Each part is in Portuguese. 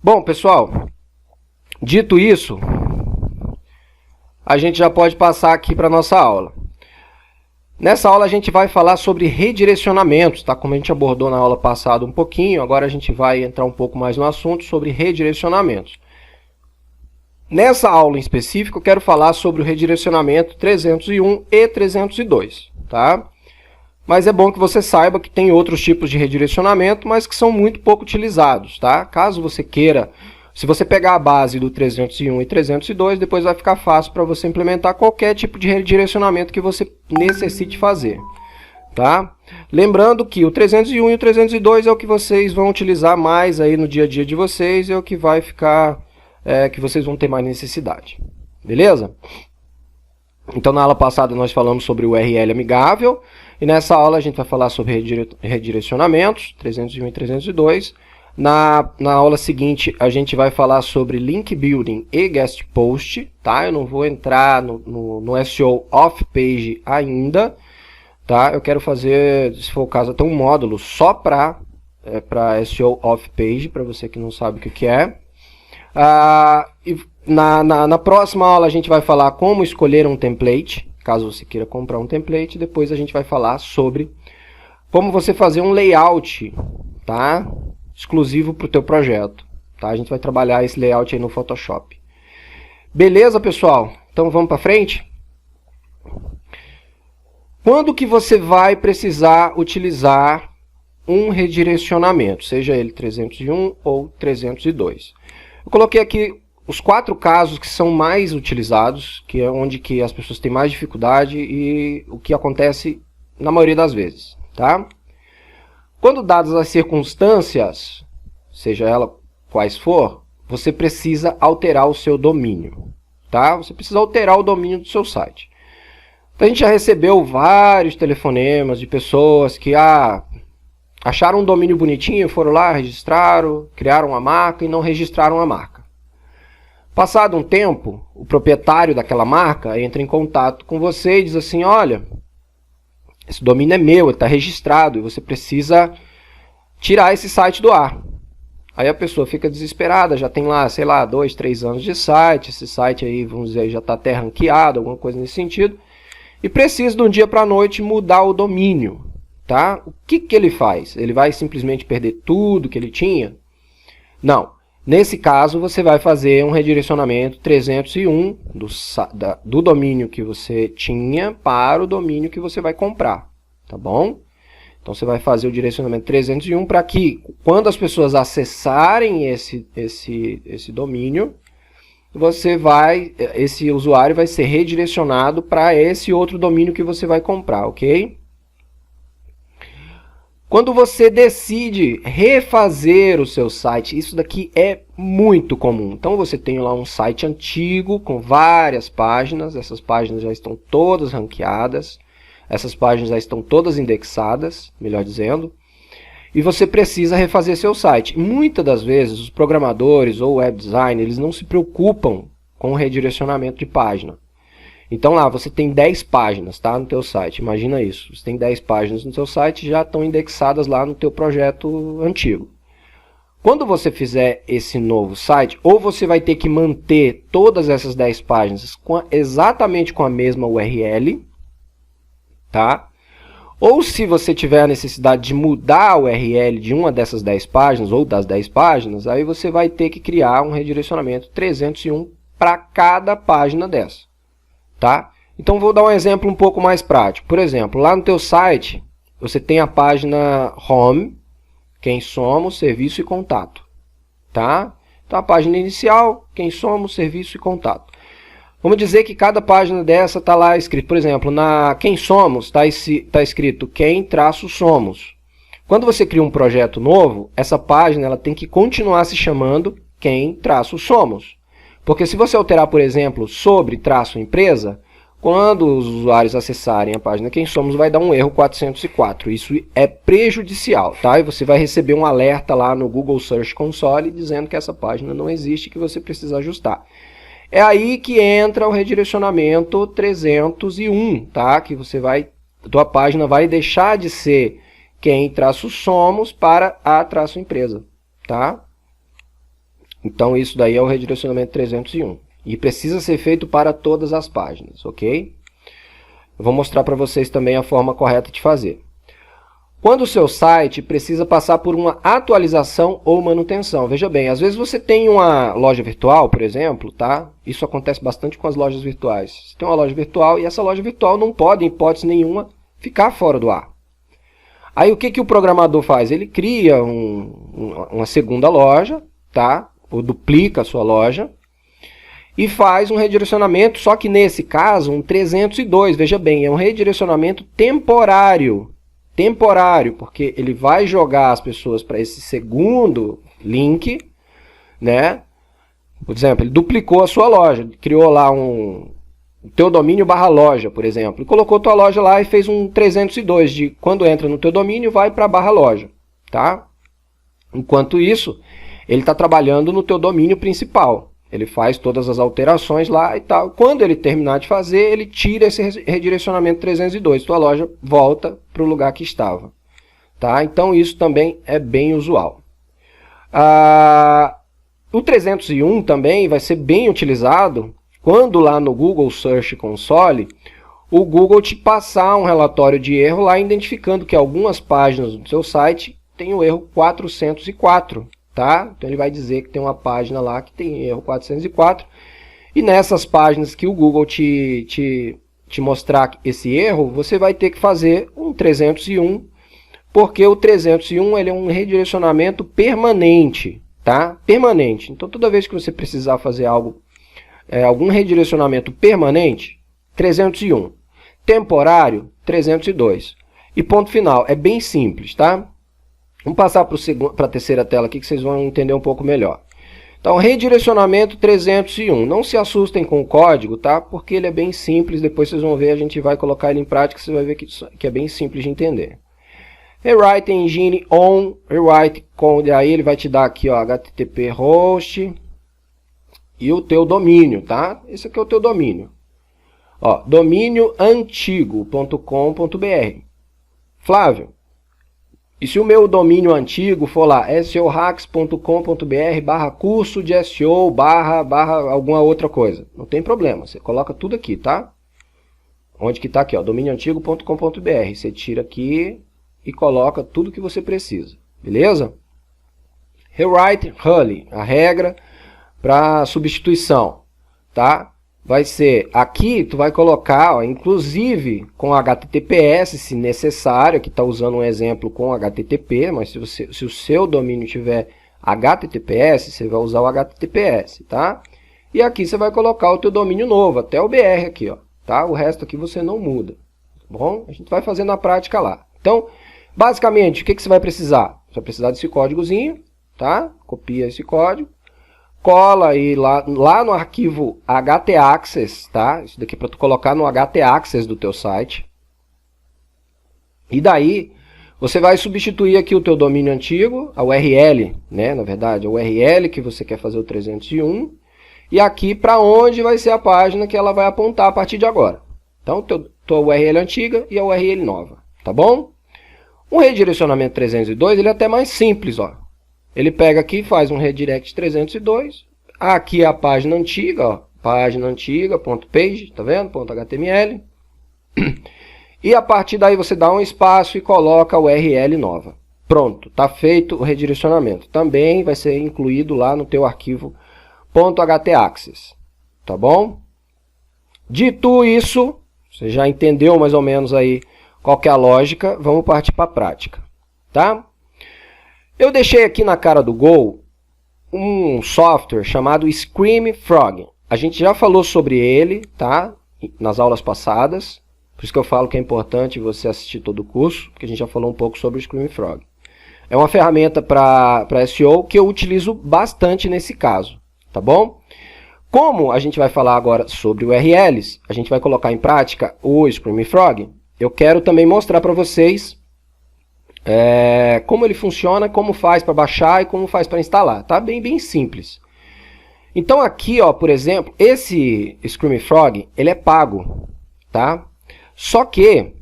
Bom, pessoal, dito isso, a gente já pode passar aqui para a nossa aula. Nessa aula a gente vai falar sobre redirecionamentos, tá? Como a gente abordou na aula passada um pouquinho, agora a gente vai entrar um pouco mais no assunto sobre redirecionamentos. Nessa aula em específico, eu quero falar sobre o redirecionamento 301 e 302, tá? Mas é bom que você saiba que tem outros tipos de redirecionamento, mas que são muito pouco utilizados, tá? Caso você queira, se você pegar a base do 301 e 302, depois vai ficar fácil para você implementar qualquer tipo de redirecionamento que você necessite fazer, tá? Lembrando que o 301 e o 302 é o que vocês vão utilizar mais aí no dia a dia de vocês, é o que vai ficar, que vocês vão ter mais necessidade, beleza? Então, na aula passada nós falamos sobre o URL amigável, e nessa aula a gente vai falar sobre redirecionamentos, 301 e 302. Na aula seguinte a gente vai falar sobre link building e guest post, tá? Eu não vou entrar no SEO off-page ainda, tá? Eu quero fazer, se for o caso, até um módulo só para SEO off-page, para você que não sabe o que é. E na próxima aula a gente vai falar como escolher um template, caso você queira comprar um template. Depois a gente vai falar sobre como você fazer um layout, tá? Exclusivo para o teu projeto, tá? A gente vai trabalhar esse layout aí no Photoshop. Beleza, pessoal? Então vamos para frente? Quando que você vai precisar utilizar um redirecionamento, seja ele 301 ou 302? Eu coloquei aqui os 4 casos que são mais utilizados, que é onde que as pessoas têm mais dificuldade e o que acontece na maioria das vezes, tá? Quando dadas as circunstâncias, seja ela quais for, você precisa alterar o seu domínio, tá? Você precisa alterar o domínio do seu site. Então, a gente já recebeu vários telefonemas de pessoas que acharam um domínio bonitinho, foram lá, registraram, criaram uma marca e não registraram a marca. Passado um tempo, o proprietário daquela marca entra em contato com você e diz assim: olha, esse domínio é meu, ele está registrado e você precisa tirar esse site do ar. Aí a pessoa fica desesperada, já tem lá, sei lá, 2, 3 anos de site, esse site aí, vamos dizer, já está até ranqueado, alguma coisa nesse sentido, e precisa de um dia para a noite mudar o domínio, tá? O que ele faz? Ele vai simplesmente perder tudo que ele tinha? Não. Nesse caso, você vai fazer um redirecionamento 301 do domínio que você tinha para o domínio que você vai comprar, tá bom? Então, você vai fazer o direcionamento 301 para que, quando as pessoas acessarem esse domínio, esse usuário vai ser redirecionado para esse outro domínio que você vai comprar, ok? Quando você decide refazer o seu site, isso daqui é muito comum. Então, você tem lá um site antigo com várias páginas, essas páginas já estão todas ranqueadas, essas páginas já estão todas indexadas, melhor dizendo, e você precisa refazer seu site. Muitas das vezes, os programadores ou web design, eles não se preocupam com o redirecionamento de página. Então lá, você tem 10 páginas, tá, no teu site, imagina isso. Você tem 10 páginas no teu site, já estão indexadas lá no teu projeto antigo. Quando você fizer esse novo site, ou você vai ter que manter todas essas 10 páginas exatamente com a mesma URL, tá? Ou se você tiver a necessidade de mudar a URL de uma dessas 10 páginas, ou das 10 páginas, aí você vai ter que criar um redirecionamento 301 para cada página dessa. Tá? Então, vou dar um exemplo um pouco mais prático. Por exemplo, lá no teu site, você tem a página Home, quem somos, serviço e contato. Tá? Então, a página inicial, quem somos, serviço e contato. Vamos dizer que cada página dessa está lá escrito. Por exemplo, na quem somos, está escrito quem-somos. Quando você cria um projeto novo, essa página ela tem que continuar se chamando quem-somos. Porque se você alterar, por exemplo, sobre -empresa, quando os usuários acessarem a página Quem Somos, vai dar um erro 404. Isso é prejudicial, tá? E você vai receber um alerta lá no Google Search Console dizendo que essa página não existe e que você precisa ajustar. É aí que entra o redirecionamento 301, tá? Que a tua página vai deixar de ser quem-somos para a-empresa, tá? Então isso daí é o redirecionamento 301. E precisa ser feito para todas as páginas, ok? Eu vou mostrar para vocês também a forma correta de fazer. Quando o seu site precisa passar por uma atualização ou manutenção. Veja bem, às vezes você tem uma loja virtual, por exemplo, tá? Isso acontece bastante com as lojas virtuais. Você tem uma loja virtual e essa loja virtual não pode, em hipótese nenhuma, ficar fora do ar. Aí o que o programador faz? Ele cria uma segunda loja, tá? Ou duplica a sua loja e faz um redirecionamento, só que nesse caso um 302, veja bem, é um redirecionamento temporário. Temporário, porque ele vai jogar as pessoas para esse segundo link, né? Por exemplo, ele duplicou a sua loja, criou lá o teu domínio barra loja, por exemplo, e colocou tua loja lá e fez um 302 de quando entra no teu domínio vai para barra loja, tá? Enquanto isso, ele está trabalhando no teu domínio principal. Ele faz todas as alterações lá e tal. Quando ele terminar de fazer, ele tira esse redirecionamento 302. Tua loja volta para o lugar que estava. Tá? Então, isso também é bem usual. O 301 também vai ser bem utilizado quando lá no Google Search Console, o Google te passar um relatório de erro lá, identificando que algumas páginas do seu site têm o erro 404. Tá? Então ele vai dizer que tem uma página lá que tem erro 404 e nessas páginas que o Google te mostrar esse erro, você vai ter que fazer um 301, porque o 301 ele é um redirecionamento permanente, tá? Permanente. Então toda vez que você precisar fazer algo, algum redirecionamento permanente, 301. Temporário, 302. E ponto final. É bem simples, tá? Vamos passar para a terceira tela aqui que vocês vão entender um pouco melhor. Então, redirecionamento 301. Não se assustem com o código, tá? Porque ele é bem simples. Depois vocês vão ver, a gente vai colocar ele em prática, você vai ver que é bem simples de entender. Rewrite Engine On, Rewrite Code, aí ele vai te dar aqui, ó, HTTP host e o teu domínio, tá? Esse aqui é o teu domínio. Ó, domínioantigo.com.br. Flávio, e se o meu domínio antigo for lá, sohacks.com.br/curso de SEO barra alguma outra coisa? Não tem problema, você coloca tudo aqui, tá? Onde que tá aqui, ó, domínioantigo.com.br. Você tira aqui e coloca tudo que você precisa, beleza? Rewrite Hully, a regra para substituição, tá? Vai ser, aqui tu vai colocar, ó, inclusive com HTTPS, se necessário, aqui está usando um exemplo com HTTP, mas se o seu domínio tiver HTTPS, você vai usar o HTTPS, tá? E aqui você vai colocar o teu domínio novo, até o BR aqui, ó, tá? O resto aqui você não muda, tá bom? A gente vai fazer na prática lá. Então, basicamente, o que você vai precisar? Você vai precisar desse códigozinho, tá? Copia esse código. Cola aí lá no arquivo htaccess, tá? Isso daqui é para tu colocar no htaccess do teu site. E daí, você vai substituir aqui o teu domínio antigo, a URL, né? Na verdade, a URL que você quer fazer o 301. E aqui para onde vai ser a página que ela vai apontar a partir de agora. Então, tua URL antiga e a URL nova, tá bom? O redirecionamento 302, ele é até mais simples, ó. Ele pega aqui e faz um redirect 302. Aqui é a página antiga, ó, página antiga, .page, tá vendo? .html. E a partir daí você dá um espaço e coloca a URL nova. Pronto, tá feito o redirecionamento. Também vai ser incluído lá no teu arquivo .htaccess, tá bom? Dito isso, você já entendeu mais ou menos aí qual que é a lógica, vamos partir para a prática, tá? Eu deixei aqui na cara do Gol um software chamado Scream Frog. A gente já falou sobre ele, tá? Nas aulas passadas. Por isso que eu falo que é importante você assistir todo o curso, porque a gente já falou um pouco sobre o Scream Frog. É uma ferramenta para SEO que eu utilizo bastante nesse caso, tá bom? Como a gente vai falar agora sobre URLs, a gente vai colocar em prática o Scream Frog. Eu quero também mostrar para vocês como ele funciona, como faz para baixar e como faz para instalar, tá? Bem simples. Então aqui, ó, por exemplo, esse Scream Frog, ele é pago, tá? Só que,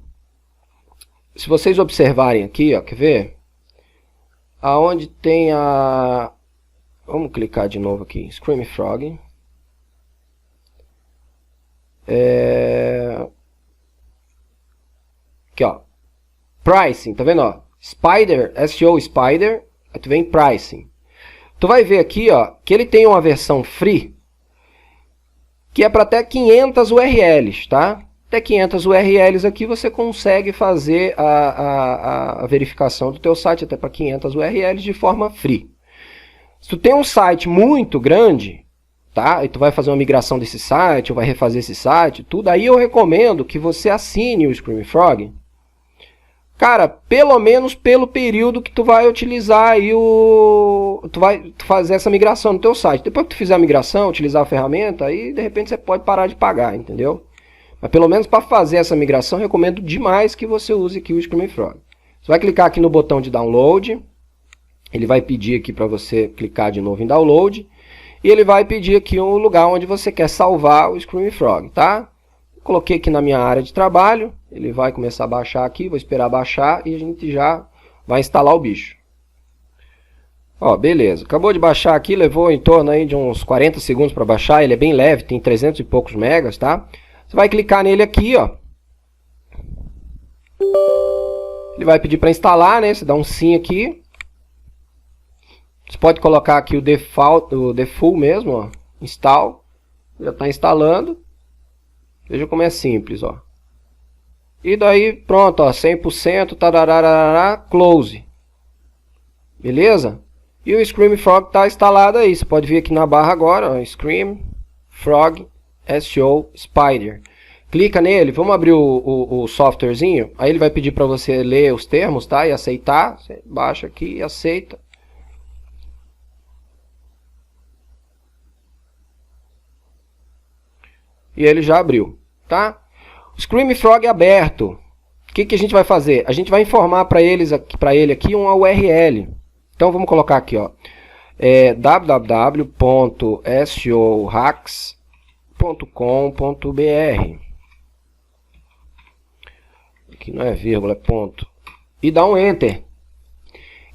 se vocês observarem aqui, ó, quer ver? Aonde tem Vamos clicar de novo aqui, Screaming Frog. Aqui, ó. Pricing, tá vendo, ó? Spider, SEO Spider, aí tu vem Pricing. Tu vai ver aqui, ó, que ele tem uma versão free, que é para até 500 URLs, tá? Até 500 URLs aqui você consegue fazer a verificação do teu site até para 500 URLs de forma free. Se tu tem um site muito grande, tá? E tu vai fazer uma migração desse site, ou vai refazer esse site, tudo, aí eu recomendo que você assine o Screaming Frog. Cara, pelo menos pelo período que tu vai utilizar aí tu vai fazer essa migração no teu site. Depois que tu fizer a migração, utilizar a ferramenta, aí de repente você pode parar de pagar, entendeu? Mas pelo menos para fazer essa migração, eu recomendo demais que você use aqui o Screaming Frog. Você vai clicar aqui no botão de download. Ele vai pedir aqui para você clicar de novo em download. E ele vai pedir aqui um lugar onde você quer salvar o Screaming Frog, tá? Coloquei aqui na minha área de trabalho. Ele vai começar a baixar aqui. Vou esperar baixar e a gente já vai instalar o bicho. Ó, beleza. Acabou de baixar aqui. Levou em torno aí de uns 40 segundos para baixar. Ele é bem leve, tem 300 e poucos megas, tá? Você vai clicar nele aqui, ó. Ele vai pedir para instalar, né? Você dá um sim aqui. Você pode colocar aqui o default mesmo, ó. Install. Já está instalando. Veja como é simples, ó. E daí, pronto, ó, 100%, tarararará, close. Beleza? E o Screaming Frog está instalado aí. Você pode vir aqui na barra agora, ó, Screaming Frog SEO Spider. Clica nele, vamos abrir o softwarezinho. Aí ele vai pedir para você ler os termos, tá? E aceitar. Você baixa aqui e aceita. E ele já abriu, tá? O Screaming Frog aberto. O que a gente vai fazer? A gente vai informar para ele aqui uma URL. Então vamos colocar aqui, ó, www.seohacks.com.br. Aqui não é vírgula, é ponto. E dá um enter.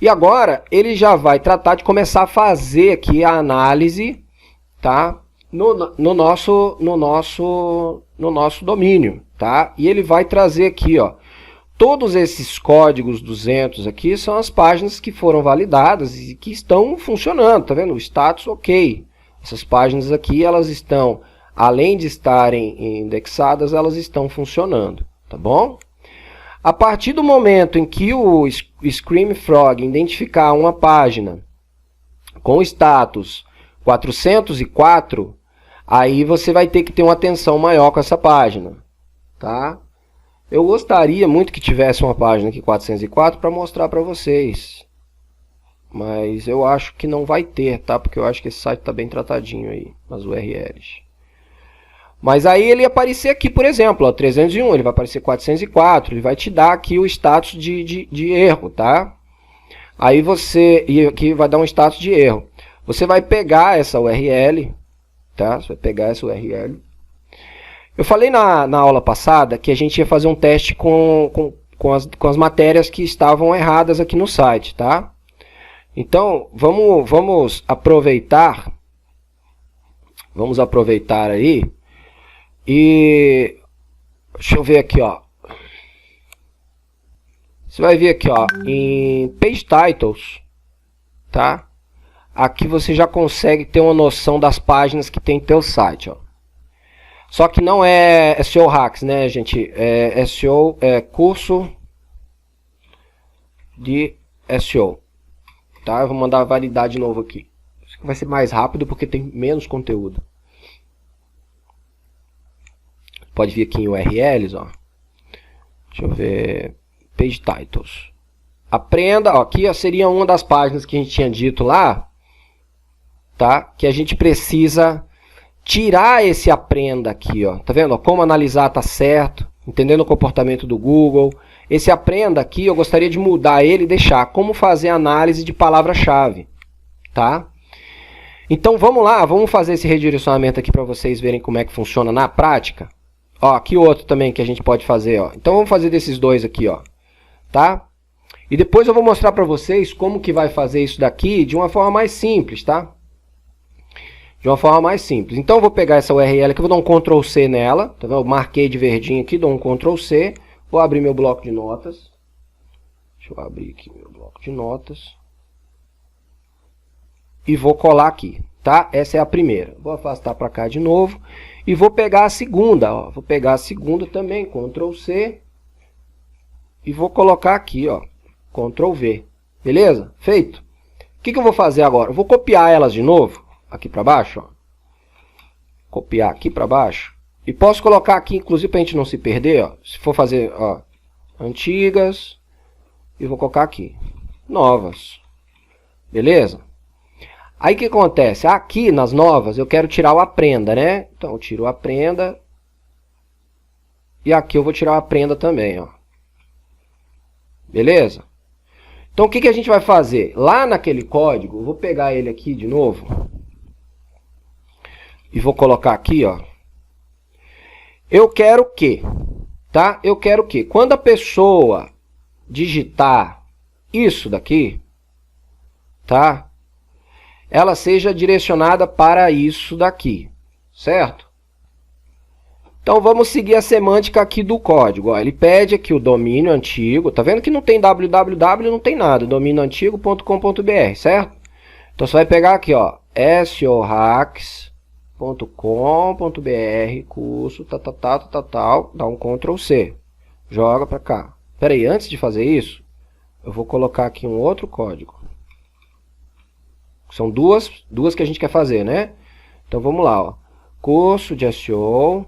E agora ele já vai tratar de começar a fazer aqui a análise, tá? No nosso domínio, tá? E ele vai trazer aqui, ó, todos esses códigos 200 aqui são as páginas que foram validadas e que estão funcionando, tá vendo? O status ok. Essas páginas aqui, elas estão, além de estarem indexadas, elas estão funcionando, tá bom? A partir do momento em que o Screaming Frog identificar uma página com status 404, aí você vai ter que ter uma atenção maior com essa página, tá? Eu gostaria muito que tivesse uma página aqui 404 para mostrar para vocês, mas eu acho que não vai ter, tá? Porque eu acho que esse site está bem tratadinho aí nas URLs. Mas aí ele aparecer aqui, por exemplo, ó, 301, ele vai aparecer 404, ele vai te dar aqui o status de erro, tá? Aí você, e aqui vai dar um status de erro. Você vai pegar essa URL, tá? Você vai pegar essa URL. Eu falei na aula passada que a gente ia fazer um teste com as matérias que estavam erradas aqui no site, tá? Então, vamos aproveitar aí e deixa eu ver aqui, ó. Você vai ver aqui, ó, em Page Titles, tá? Aqui você já consegue ter uma noção das páginas que tem teu site, ó. Só que não é SEO Hacks, né, gente? É SEO, curso de SEO. Tá? Eu vou mandar validar de novo aqui. Isso aqui vai ser mais rápido porque tem menos conteúdo. Pode vir aqui em URLs, ó. Deixa eu ver. Page Titles. Aprenda, ó, aqui ó, seria uma das páginas que a gente tinha dito lá, tá? Que a gente precisa tirar esse aprenda aqui, ó. Tá vendo? Ó, como analisar tá certo, entendendo o comportamento do Google. Esse aprenda aqui, eu gostaria de mudar ele e deixar como fazer análise de palavra-chave, tá? Então vamos lá, vamos fazer esse redirecionamento aqui para vocês verem como é que funciona na prática. Ó, aqui outro também que a gente pode fazer, ó. Então vamos fazer desses dois aqui, ó, tá? E depois eu vou mostrar para vocês como que vai fazer isso daqui de uma forma mais simples, tá? de uma forma mais simples. Então eu vou pegar essa URL aqui, vou dar um Ctrl C nela, tá vendo? Eu marquei de verdinho aqui, dou um Ctrl C, vou abrir meu bloco de notas. Deixa eu abrir aqui meu bloco de notas. E vou colar aqui, tá? Essa é a primeira. Vou afastar para cá de novo e vou pegar a segunda, ó. Vou pegar a segunda também, Ctrl C. E vou colocar aqui, ó, Ctrl V. Beleza? Feito. O que eu vou fazer agora? Eu vou copiar elas de novo, aqui para baixo, ó. Copiar aqui para baixo. E posso colocar aqui, inclusive, para a gente não se perder, ó. Se for fazer, ó, antigas. E vou colocar aqui, novas. Beleza? Aí o que acontece? Aqui nas novas eu quero tirar o aprenda, né? Então eu tiro o aprenda. E aqui eu vou tirar o aprenda também, ó. Beleza? Então o que a gente vai fazer? Lá naquele código, eu vou pegar ele aqui de novo. E vou colocar aqui, ó. Eu quero que, tá? Eu quero que quando a pessoa digitar isso daqui, tá? Ela seja direcionada para isso daqui, certo? Então vamos seguir a semântica aqui do código. Ó, ele pede aqui o domínio antigo, tá vendo que não tem www, não tem nada, domínioantigo.com.br, certo? Então você vai pegar aqui, ó, seohacks.com.br, curso, tal, dá um Ctrl C, joga para cá. Espera aí, antes de fazer isso, eu vou colocar aqui um outro código. São duas que a gente quer fazer, né? Então vamos lá, ó. Curso de SEO,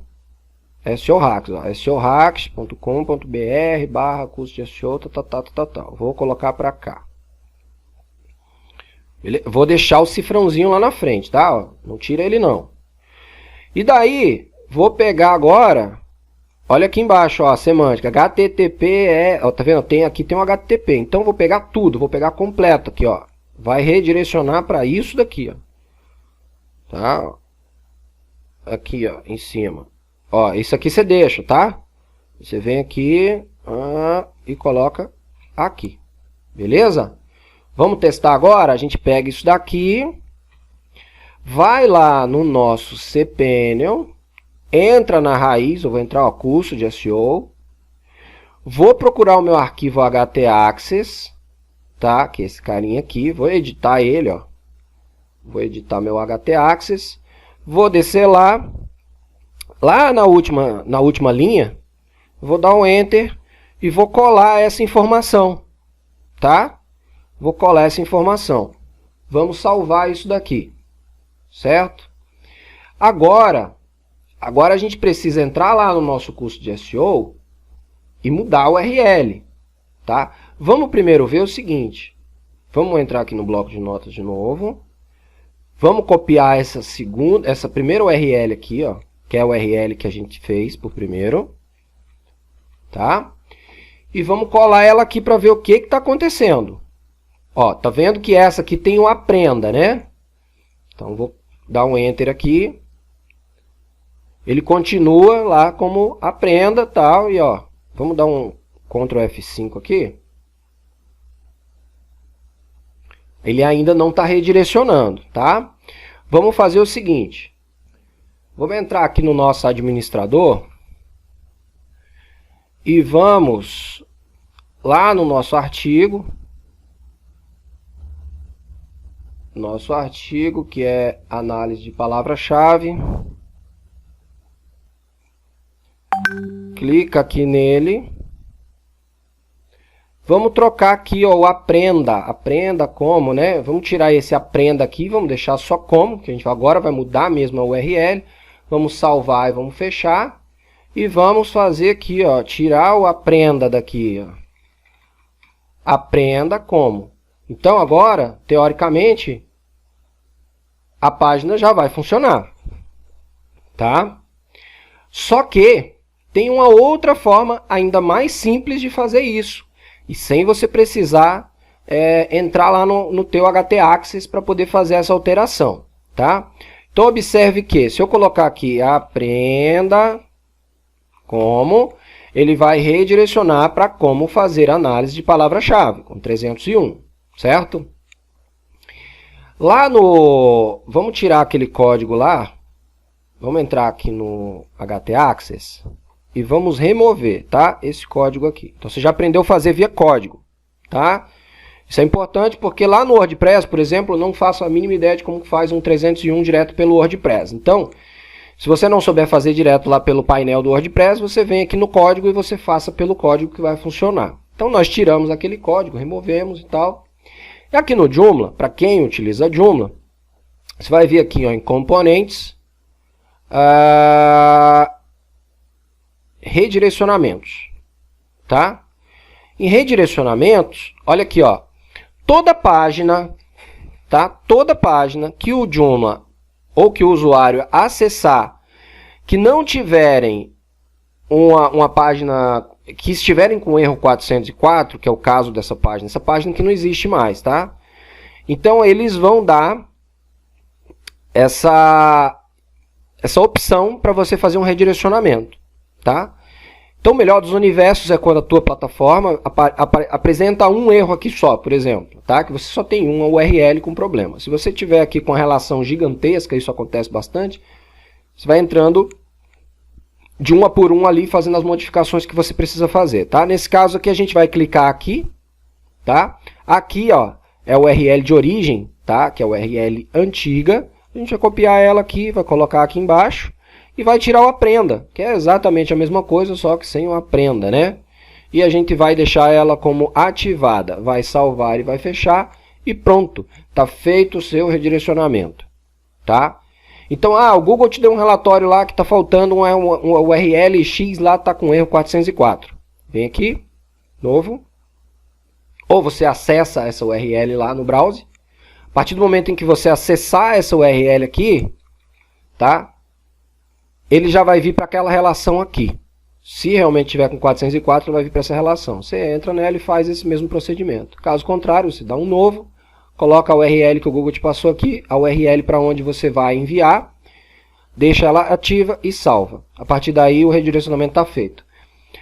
SEOhacks, ó. seohacks.com.br/curso de SEO, tal. Vou colocar para cá. Vou deixar o cifrãozinho lá na frente, tá? Ó, não tira ele não. E daí, vou pegar agora... Olha aqui embaixo, ó, a semântica, HTTP ó, tá vendo? Aqui tem um HTTP, então vou pegar tudo, vou pegar completo aqui, ó. Vai redirecionar para isso daqui, ó. Tá? Aqui, ó, em cima. Ó, isso aqui você deixa, tá? Você vem aqui e coloca aqui. Beleza? Vamos testar agora? A gente pega isso daqui, vai lá no nosso cPanel, entra na raiz, eu vou entrar, ó, curso de SEO. Vou procurar o meu arquivo htaccess, tá? Que é esse carinha aqui. Vou editar ele, ó. Vou editar meu htaccess. Vou descer lá. Lá na última linha, vou dar um Enter e vou colar essa informação, tá? Vou colar essa informação. Vamos salvar isso daqui, certo? Agora a gente precisa entrar lá no nosso curso de SEO e mudar o URL, tá? Vamos primeiro ver o seguinte. Vamos entrar aqui no bloco de notas de novo. Vamos copiar essa primeira URL aqui, ó, que é a URL que a gente fez por primeiro, tá? E vamos colar ela aqui para ver o que está acontecendo. Ó, tá vendo que essa aqui tem o aprenda, né? Então vou dar um Enter aqui. Ele continua lá como aprenda, tal, e ó, vamos dar um Ctrl F5 aqui. Ele ainda não está redirecionando, tá? Vamos fazer o seguinte. Vamos entrar aqui no nosso administrador e vamos lá no nosso artigo. Nosso artigo que é análise de palavra-chave. Clica aqui nele. Vamos trocar aqui, ó, o aprenda. Aprenda como, né? Vamos tirar esse aprenda aqui, vamos deixar só como, que a gente agora vai mudar mesmo a URL. Vamos salvar e vamos fechar. E vamos fazer aqui, ó, tirar o aprenda daqui, ó. Aprenda como. Então agora, teoricamente, a página já vai funcionar, tá? Só que tem uma outra forma ainda mais simples de fazer isso. E sem você precisar entrar lá no teu htaccess para poder fazer essa alteração, tá? Então observe que se eu colocar aqui aprenda como, ele vai redirecionar para como fazer análise de palavra-chave com 301, certo? Lá no... Vamos tirar aquele código lá. Vamos entrar aqui no htaccess e vamos remover, tá? Esse código aqui. Então você já aprendeu a fazer via código, tá? Isso é importante porque lá no WordPress, por exemplo, eu não faço a mínima ideia de como faz um 301 direto pelo WordPress. Então, se você não souber fazer direto lá pelo painel do WordPress, você vem aqui no código e você faça pelo código que vai funcionar. Então nós tiramos aquele código, removemos e tal. E aqui no Joomla, para quem utiliza Joomla, você vai vir aqui ó, em componentes, redirecionamentos, tá? Em redirecionamentos, olha aqui, ó, toda página, tá? Toda página que o Joomla ou que o usuário acessar, que não tiverem uma página, que estiverem com erro 404, que é o caso dessa página, essa página que não existe mais, tá? Então eles vão dar essa opção para você fazer um redirecionamento, tá? Então, o melhor dos universos é quando a tua plataforma apresenta um erro aqui só, por exemplo, tá? Que você só tem uma URL com problema. Se você tiver aqui com a relação gigantesca, isso acontece bastante, você vai entrando de uma por uma ali, fazendo as modificações que você precisa fazer, tá? Nesse caso aqui, a gente vai clicar aqui, tá? Aqui, ó, é a URL de origem, tá? Que é a URL antiga. A gente vai copiar ela aqui, vai colocar aqui embaixo e vai tirar o aprenda, que é exatamente a mesma coisa, só que sem o aprenda, né? E a gente vai deixar ela como ativada, vai salvar e vai fechar e pronto, tá feito o seu redirecionamento, tá? Então, o Google te deu um relatório lá que tá faltando uma URL X lá, tá com erro 404. Vem aqui, novo, ou você acessa essa URL lá no browser. A partir do momento em que você acessar essa URL aqui, tá? Ele já vai vir para aquela relação aqui. Se realmente tiver com 404, ele vai vir para essa relação. Você entra nela e faz esse mesmo procedimento. Caso contrário, você dá um novo, coloca a URL que o Google te passou aqui, a URL para onde você vai enviar, deixa ela ativa e salva. A partir daí o redirecionamento está feito.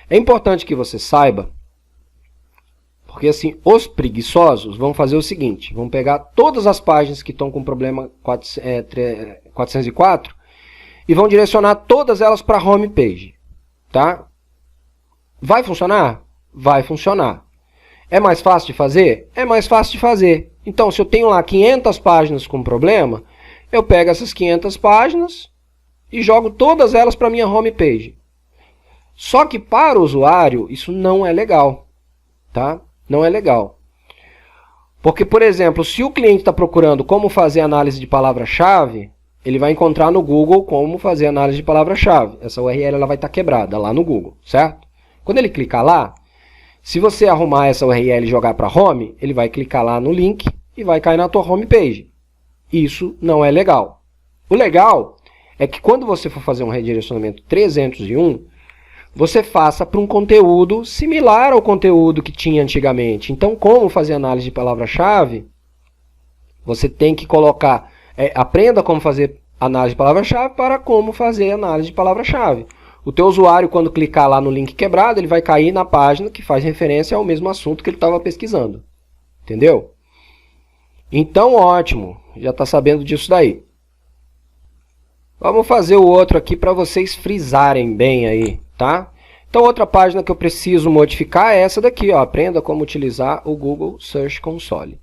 É importante que você saiba, porque assim, os preguiçosos vão fazer o seguinte, vão pegar todas as páginas que estão com problema 404 e vão direcionar todas elas para a home page, tá? Vai funcionar? Vai funcionar. É mais fácil de fazer? É mais fácil de fazer. Então, se eu tenho lá 500 páginas com problema, eu pego essas 500 páginas e jogo todas elas para a minha home page. Só que para o usuário, isso não é legal, tá? Não é legal. Porque, por exemplo, se o cliente está procurando como fazer análise de palavra-chave, ele vai encontrar no Google como fazer análise de palavra-chave. Essa URL ela vai estar quebrada lá no Google, certo? Quando ele clicar lá, se você arrumar essa URL e jogar para home, ele vai clicar lá no link e vai cair na tua home page. Isso não é legal. O legal é que quando você for fazer um redirecionamento 301, você faça para um conteúdo similar ao conteúdo que tinha antigamente. Então, como fazer análise de palavra-chave, você tem que colocar... aprenda como fazer análise de palavra-chave para como fazer análise de palavra-chave. O teu usuário, quando clicar lá no link quebrado, ele vai cair na página que faz referência ao mesmo assunto que ele estava pesquisando. Entendeu? Então, ótimo. Já está sabendo disso daí. Vamos fazer o outro aqui para vocês frisarem bem aí, tá? Então, outra página que eu preciso modificar é essa daqui, ó. Aprenda como utilizar o Google Search Console.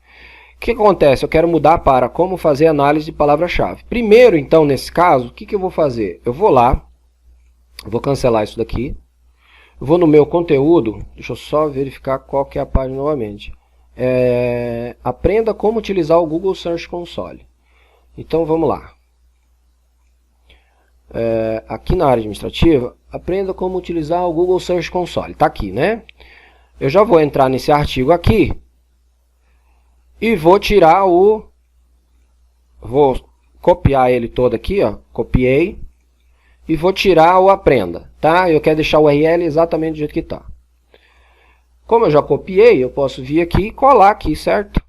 O que acontece? Eu quero mudar para como fazer análise de palavra-chave. Primeiro, então, nesse caso, o que eu vou fazer? Eu vou lá, vou cancelar isso daqui, eu vou no meu conteúdo, deixa eu só verificar qual que é a página novamente. Aprenda como utilizar o Google Search Console. Então, vamos lá. Aqui na área administrativa, aprenda como utilizar o Google Search Console. Está aqui, né? Eu já vou entrar nesse artigo aqui e vou tirar o... Vou copiar ele todo aqui, ó. Copiei. E vou tirar o aprenda, tá? Eu quero deixar o URL exatamente do jeito que está. Como eu já copiei, eu posso vir aqui e colar aqui, certo?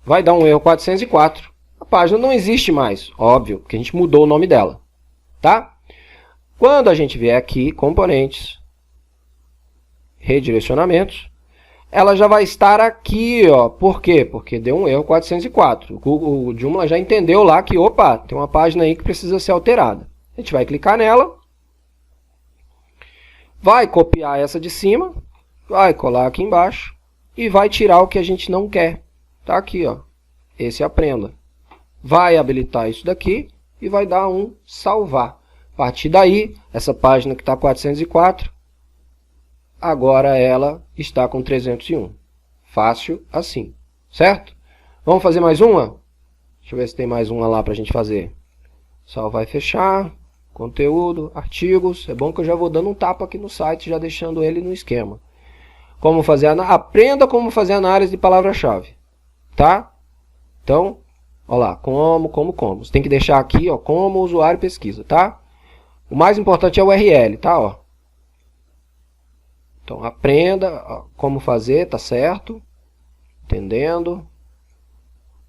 Vai dar um erro 404. A página não existe mais, óbvio, porque a gente mudou o nome dela, tá? Quando a gente vier aqui, componentes, redirecionamentos, ela já vai estar aqui, ó. Por quê? Porque deu um erro 404. O Joomla já entendeu lá que, opa, tem uma página aí que precisa ser alterada. A gente vai clicar nela, vai copiar essa de cima, vai colar aqui embaixo e vai tirar o que a gente não quer. Tá aqui, ó. Esse aprenda. Vai habilitar isso daqui e vai dar um salvar. A partir daí, essa página que está 404, agora ela está com 301. Fácil assim, certo? Vamos fazer mais uma? Deixa eu ver se tem mais uma lá para a gente fazer. Salvar e fechar. Conteúdo, artigos. É bom que eu já vou dando um tapa aqui no site, já deixando ele no esquema. Como fazer aprenda como fazer análise de palavra-chave. Tá? Então, ó lá, como. Você tem que deixar aqui, ó, como o usuário pesquisa, tá? O mais importante é o URL, tá? Ó. Então, aprenda como fazer, tá certo? Entendendo?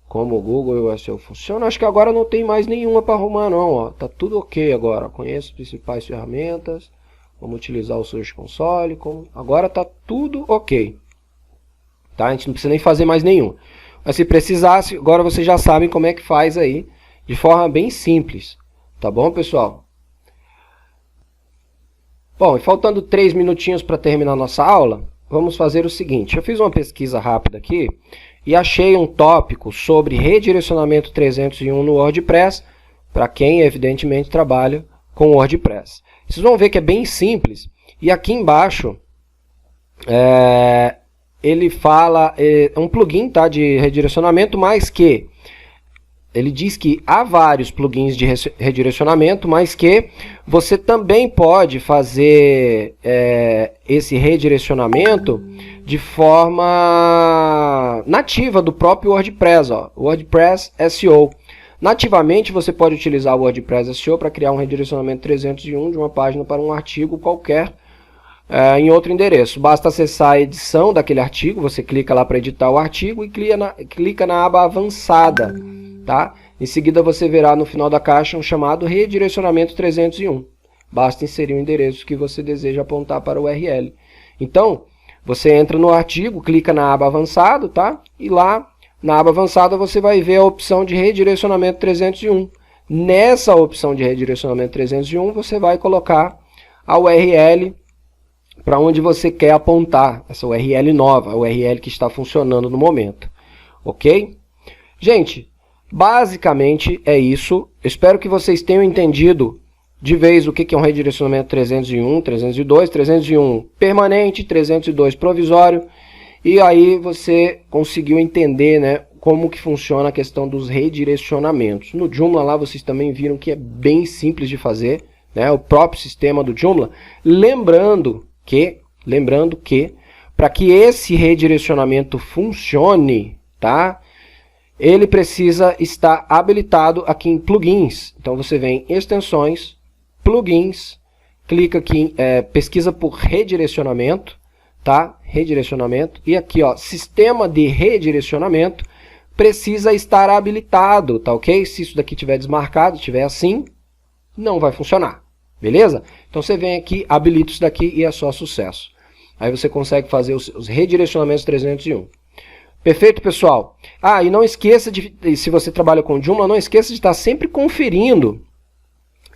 Como o Google e o SEO funcionam. Acho que agora não tem mais nenhuma para arrumar, não. Ó. Tá tudo ok agora. Conheço as principais ferramentas. Vamos utilizar o Search Console. Agora tá tudo ok. Tá? A gente não precisa nem fazer mais nenhum. Mas se precisasse, agora vocês já sabem como é que faz aí. De forma bem simples. Tá bom, pessoal? Bom, e faltando 3 minutinhos para terminar a nossa aula, vamos fazer o seguinte. Eu fiz uma pesquisa rápida aqui e achei um tópico sobre redirecionamento 301 no WordPress, para quem evidentemente trabalha com WordPress. Vocês vão ver que é bem simples, e aqui embaixo ele fala, é um plugin, tá, de redirecionamento, mas que ele diz que há vários plugins de redirecionamento, mas que você também pode fazer esse redirecionamento de forma nativa do próprio WordPress, ó, WordPress SEO. Nativamente você pode utilizar o WordPress SEO para criar um redirecionamento 301 de uma página para um artigo qualquer em outro endereço. Basta acessar a edição daquele artigo, você clica lá para editar o artigo e clica na aba avançada. Tá? Em seguida você verá no final da caixa um chamado redirecionamento 301. Basta inserir o endereço que você deseja apontar para o URL. Então, você entra no artigo, clica na aba avançado, tá? E lá na aba avançada você vai ver a opção de redirecionamento 301. Nessa opção de redirecionamento 301 você vai colocar a URL para onde você quer apontar, essa URL nova, a URL que está funcionando no momento. Ok? Gente, basicamente é isso. Espero que vocês tenham entendido de vez o que é um redirecionamento 301, 302, 301 permanente, 302 provisório. E aí você conseguiu entender, né, como que funciona a questão dos redirecionamentos. No Joomla lá vocês também viram que é bem simples de fazer, né, o próprio sistema do Joomla. Lembrando que para que esse redirecionamento funcione, tá? Ele precisa estar habilitado aqui em plugins. Então você vem em extensões, plugins, clica aqui em pesquisa por redirecionamento, tá? Redirecionamento, e aqui ó, sistema de redirecionamento precisa estar habilitado, tá ok? Se isso daqui tiver desmarcado, tiver assim, não vai funcionar, beleza? Então você vem aqui, habilita isso daqui e é só sucesso. Aí você consegue fazer os redirecionamentos 301. Perfeito, pessoal? Ah, e não esqueça se você trabalha com Joomla, não esqueça de estar sempre conferindo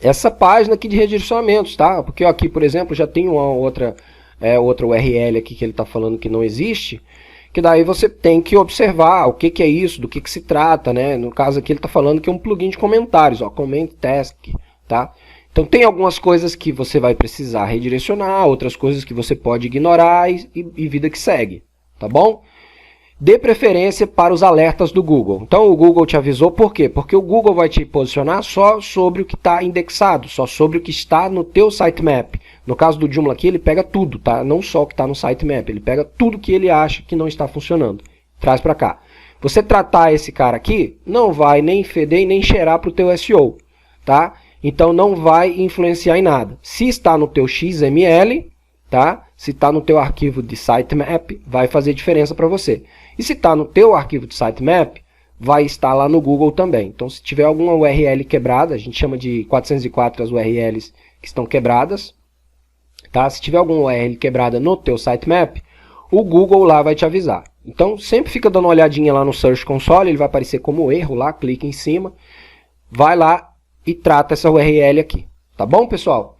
essa página aqui de redirecionamentos, tá? Porque eu aqui, por exemplo, já tem uma outra URL aqui que ele está falando que não existe, que daí você tem que observar o que é isso, do que se trata, né? No caso aqui ele está falando que é um plugin de comentários, ó, Comment Task, tá? Então tem algumas coisas que você vai precisar redirecionar, outras coisas que você pode ignorar e vida que segue, tá bom? Dê preferência para os alertas do Google. Então o Google te avisou por quê? Porque o Google vai te posicionar só sobre o que está indexado, só sobre o que está no teu sitemap. No caso do Joomla aqui, ele pega tudo, tá? Não só o que está no sitemap, ele pega tudo que ele acha que não está funcionando. Traz para cá. Você tratar esse cara aqui, não vai nem feder e nem cheirar para o teu SEO, tá? Então não vai influenciar em nada. Se está no teu XML, tá? Se está no teu arquivo de sitemap, vai fazer diferença para você. E se está no teu arquivo de sitemap, vai estar lá no Google também. Então se tiver alguma URL quebrada, a gente chama de 404 as URLs que estão quebradas, tá? Se tiver alguma URL quebrada no teu sitemap, o Google lá vai te avisar. Então sempre fica dando uma olhadinha lá no Search Console, ele vai aparecer como erro lá, clica em cima, vai lá e trata essa URL aqui. Tá bom, pessoal?